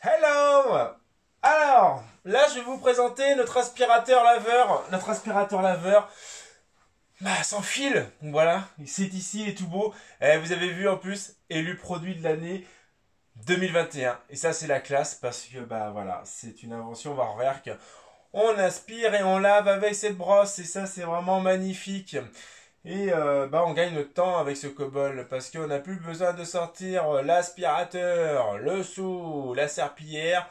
Hello! Alors, là je vais vous présenter notre aspirateur laveur. Notre aspirateur laveur, sans fil. Voilà, c'est ici, il est tout beau. Vous avez vu en plus, élu produit de l'année 2021. Et ça c'est la classe parce que voilà, c'est une invention Warwerk. On aspire et on lave avec cette brosse et ça c'est vraiment magnifique. Et on gagne notre temps avec ce COBOL parce qu'on n'a plus besoin de sortir l'aspirateur, le seau, la serpillière.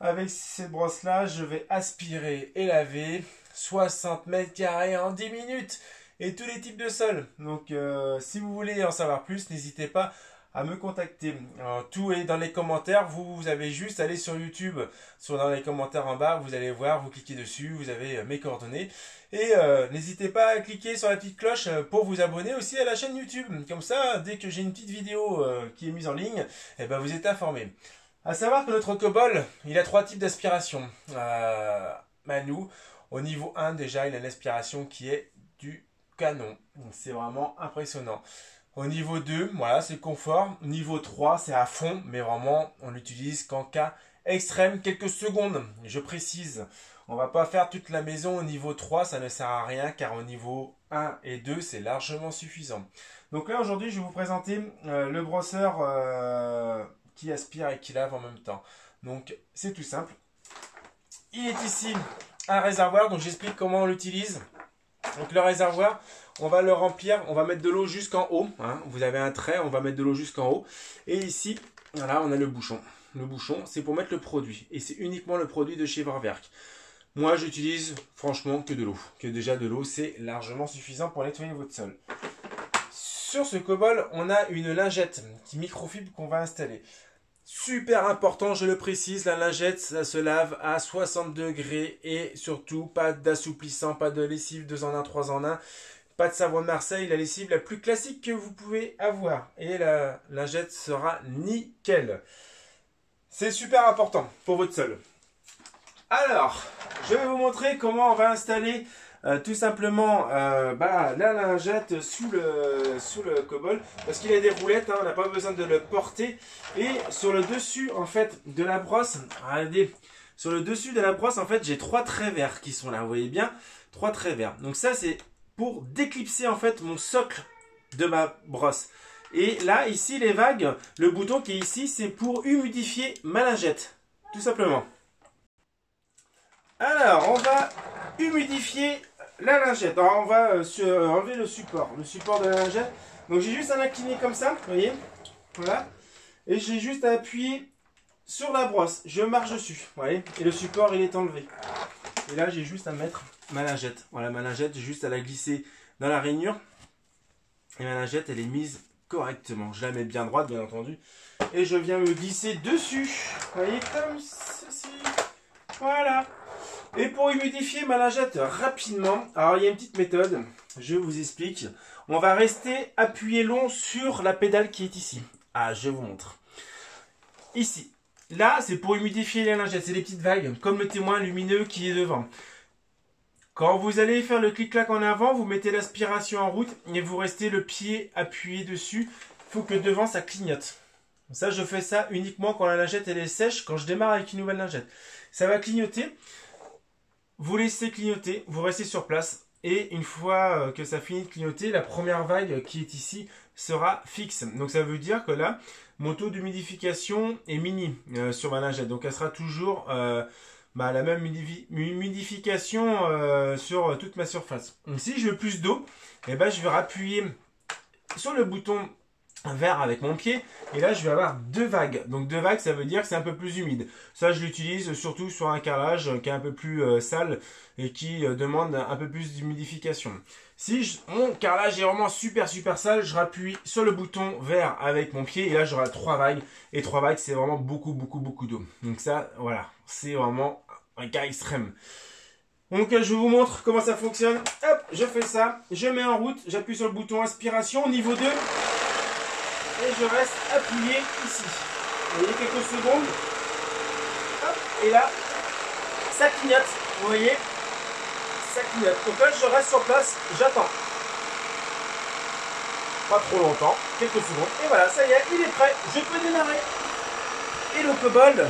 Avec cette brosse-là, je vais aspirer et laver 60 mètres carrés en 10 minutes et tous les types de sols. Donc si vous voulez en savoir plus, n'hésitez pas à me contacter. Alors, tout est dans les commentaires. Vous avez juste à aller sur YouTube, dans les commentaires en bas, vous allez voir, vous cliquez dessus, vous avez mes coordonnées. Et n'hésitez pas à cliquer sur la petite cloche pour vous abonner aussi à la chaîne YouTube. Comme ça, dès que j'ai une petite vidéo qui est mise en ligne, vous êtes informés. À savoir que notre COBOL, il a trois types d'aspiration. Nous, au niveau 1, déjà, il a une aspiration qui est du canon. C'est vraiment impressionnant. Au niveau 2, voilà, c'est confort. Niveau 3, c'est à fond, mais vraiment, on l'utilise qu'en cas extrême, quelques secondes. Je précise, on va pas faire toute la maison au niveau 3, ça ne sert à rien, car au niveau 1 et 2, c'est largement suffisant. Donc là, aujourd'hui, je vais vous présenter le brosseur qui aspire et qui lave en même temps. Donc, c'est tout simple. Il est ici un réservoir, donc j'explique comment on l'utilise. Donc le réservoir, on va le remplir, on va mettre de l'eau jusqu'en haut. Hein. Vous avez un trait, on va mettre de l'eau jusqu'en haut. Et ici, voilà, on a le bouchon. Le bouchon, c'est pour mettre le produit. Et c'est uniquement le produit de chez Warwerk. Moi, j'utilise franchement que de l'eau. Que déjà de l'eau, c'est largement suffisant pour nettoyer votre sol. Sur ce COBOL, on a une lingette microfibre qu'on va installer. Super important, je le précise, la lingette, ça se lave à 60 degrés et surtout pas d'assouplissant, pas de lessive 2 en 1, 3 en 1, pas de savon de Marseille, la lessive la plus classique que vous pouvez avoir. Et la lingette sera nickel. C'est super important pour votre sol. Alors, je vais vous montrer comment on va installer tout simplement la lingette sous le COBOL parce qu'il a des roulettes, hein, on n'a pas besoin de le porter. Et sur le dessus en fait de la brosse, regardez, sur le dessus de la brosse en fait j'ai 3 traits verts qui sont là, vous voyez bien, 3 traits verts. Donc ça c'est pour déclipser en fait mon socle de ma brosse. Et là ici les vagues, le bouton qui est ici c'est pour humidifier ma lingette, tout simplement. Alors, on va humidifier la lingette. Alors, on va enlever le support de la lingette. Donc, j'ai juste à l'incliner comme ça, vous voyez. Voilà. Et j'ai juste à appuyer sur la brosse. Je marche dessus, vous voyez. Et le support, il est enlevé. Et là, j'ai juste à mettre ma lingette. Voilà, ma lingette, j'ai juste à la glisser dans la rainure. Et ma lingette, elle est mise correctement. Je la mets bien droite, bien entendu. Et je viens me glisser dessus. Vous voyez, comme ceci. Voilà. Et pour humidifier ma lingette rapidement, alors il y a une petite méthode, je vous explique. On va rester appuyé long sur la pédale qui est ici. Ah, je vous montre. Ici. Là, c'est pour humidifier la lingette. C'est des petites vagues, comme le témoin lumineux qui est devant. Quand vous allez faire le clic-clac en avant, vous mettez l'aspiration en route et vous restez le pied appuyé dessus. Il faut que devant, ça clignote. Ça, je fais ça uniquement quand la lingette elle est sèche, quand je démarre avec une nouvelle lingette. Ça va clignoter. Vous laissez clignoter, vous restez sur place et une fois que ça finit de clignoter, la première vague qui est ici sera fixe. Donc ça veut dire que là, mon taux d'humidification est mini sur ma lingette. Donc elle sera toujours la même humidification sur toute ma surface. Donc, si je veux plus d'eau, je vais appuyer sur le bouton vert avec mon pied et là je vais avoir 2 vagues. Donc 2 vagues, ça veut dire que c'est un peu plus humide. Ça je l'utilise surtout sur un carrelage qui est un peu plus sale et qui demande un peu plus d'humidification. Si mon carrelage est vraiment super sale, je rappuie sur le bouton vert avec mon pied et là j'aurai 3 vagues et 3 vagues c'est vraiment beaucoup d'eau. Donc ça voilà, c'est vraiment un cas extrême. Donc je vous montre comment ça fonctionne. Hop, je fais ça, je mets en route, j'appuie sur le bouton aspiration niveau 2. Et je reste appuyé ici. Vous voyez, quelques secondes. Hop, et là, ça clignote. Vous voyez, ça clignote. Donc là, je reste sur place, j'attends. Pas trop longtemps, quelques secondes. Et voilà, ça y est, il est prêt. Je peux démarrer. Et le COBOL,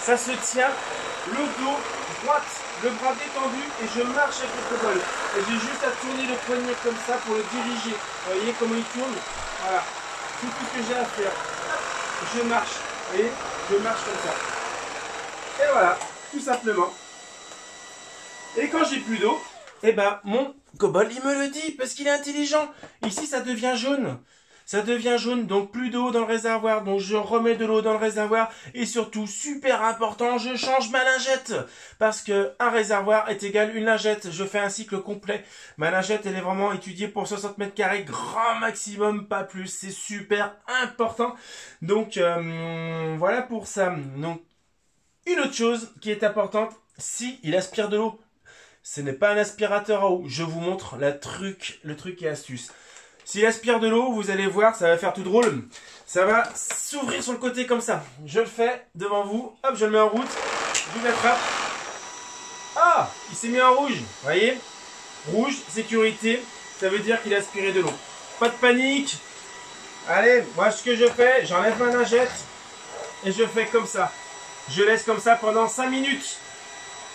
Ça se tient, le dos droite, le bras détendu et je marche avec le cobol. Et j'ai juste à tourner le poignet comme ça pour le diriger. Vous voyez comment il tourne? Voilà, c'est tout ce que j'ai à faire. Je marche, vous voyez, je marche comme ça. Et voilà, tout simplement. Et quand j'ai plus d'eau, eh ben mon cobol il me le dit parce qu'il est intelligent. Ici ça devient jaune. Ça devient jaune, donc plus d'eau dans le réservoir. Donc je remets de l'eau dans le réservoir. Et surtout, super important, je change ma lingette. Parce que un réservoir est égal à une lingette. Je fais un cycle complet. Ma lingette, elle est vraiment étudiée pour 60 mètres carrés, grand maximum, pas plus. C'est super important. Donc voilà pour ça. Donc une autre chose qui est importante, si il aspire de l'eau, ce n'est pas un aspirateur à eau. Je vous montre le truc et astuce. S'il aspire de l'eau, vous allez voir, ça va faire tout drôle. Ça va s'ouvrir sur le côté comme ça. Je le fais devant vous. Hop, je le mets en route. Je l'attrape. Ah, il s'est mis en rouge. Vous voyez? Rouge, sécurité. Ça veut dire qu'il a aspiré de l'eau. Pas de panique. Allez, moi ce que je fais, j'enlève ma lingette. Et je fais comme ça. Je laisse comme ça pendant 5 minutes.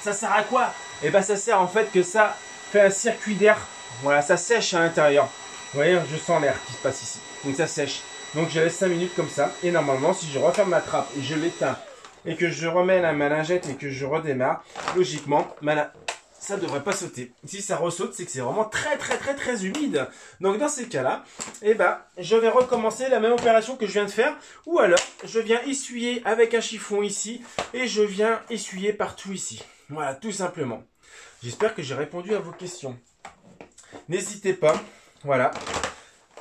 Ça sert à quoi? Eh bien ça sert en fait que ça fait un circuit d'air. Voilà, ça sèche à l'intérieur. Vous voyez, je sens l'air qui se passe ici. Donc ça sèche. Donc je laisse 5 minutes comme ça. Et normalement, si je referme ma trappe et je l'éteins et que je remets ma lingette et que je redémarre, logiquement, ça ne devrait pas sauter. Si ça ressaute, c'est que c'est vraiment très humide. Donc dans ces cas-là, eh ben, je vais recommencer la même opération que je viens de faire. Ou alors, je viens essuyer avec un chiffon ici et je viens essuyer partout ici. Voilà, tout simplement. J'espère que j'ai répondu à vos questions. N'hésitez pas. Voilà,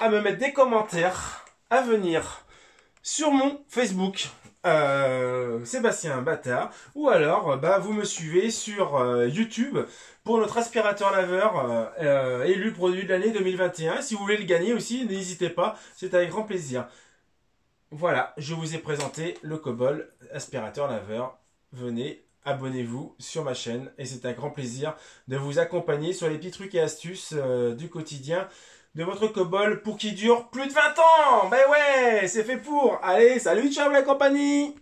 à me mettre des commentaires, à venir sur mon Facebook, Sébastien Bâtard, ou alors vous me suivez sur YouTube pour notre aspirateur laveur élu produit de l'année 2021. Si vous voulez le gagner aussi, n'hésitez pas, c'est avec grand plaisir. Voilà, je vous ai présenté le Cobol aspirateur laveur. Venez, abonnez-vous sur ma chaîne et c'est un grand plaisir de vous accompagner sur les petits trucs et astuces du quotidien de votre Cobol pour qu'il dure plus de 20 ans. Ben ouais, c'est fait pour. Allez, salut, ciao la compagnie.